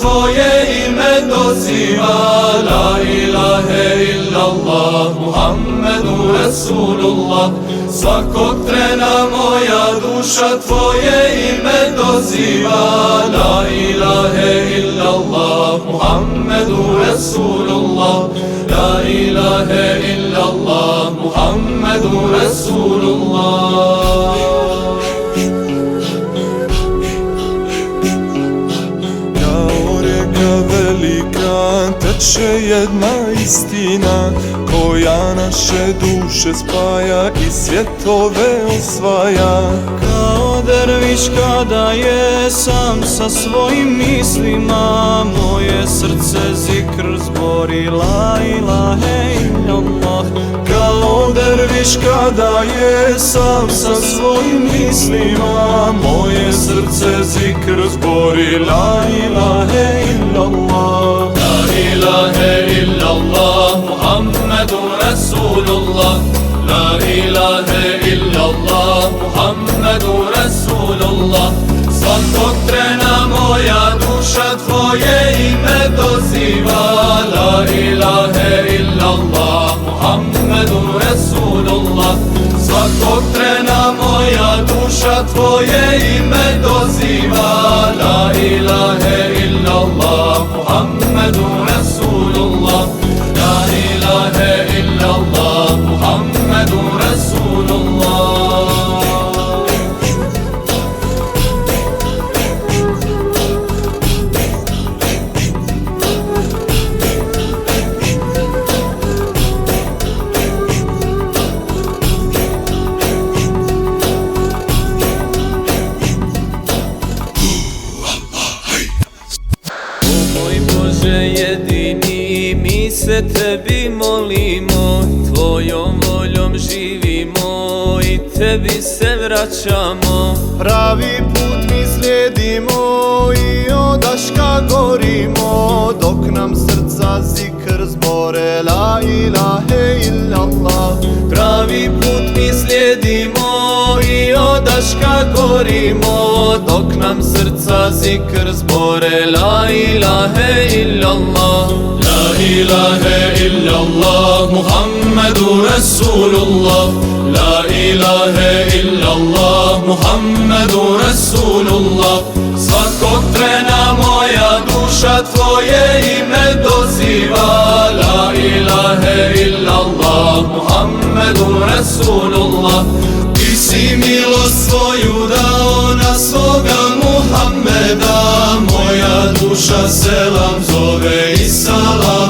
tvoje ime doziva. La ilahe illallah, Muhammedu Rasulullah. Svakog trena moja duša tvoje ime doziva. La ilahe illallah, Muhammedu Rasulullah. La ilahe illallah, Muhammedu Rasulullah. Velika teče jedna istina koja naše duše spaja i svjetove osvaja. Kao derviš kada je sam sa svojim mislima, moje srce zikr zbori la ilahe illallah. Kao derviš kada je sam sa svojim mislima, moje srce zikr zbori la ilahe illallah. La ilahe illallah, Muhammedu Rasulullah. La ilahe illallah, Muhammedu Rasulullah. Svakog trena moja duša tvoje ime doziva. La ilahe illallah, Muhammedu Rasulullah. Svakog trena moja duša tvoje ime doziva. La ilahe illallah, Muhammedu Rasulullah. La ilahe illallah, Muhammedu Rasulullah. Jedini mi se tebi molimo, tvojom voljom živimo i tebi se vraćamo. Pravi put mi slijedimo i odaška gorimo, dok nam srca zikr zbore la ilahe illallah. Pravi put mi slijedimo i odaška gorimo, dok nam srca zikr zbore la ilahe illallah. La ilahe illallah, Muhammedu Rasulullah. La ilahe illallah, Muhammedu Rasulullah. Svakog trena moja duša tvoje ime doziva. La ilahe illallah, Muhammedu Rasulullah. Ti si milost svoju dao na svoga Muhammeda, moja duša selam zove i salam.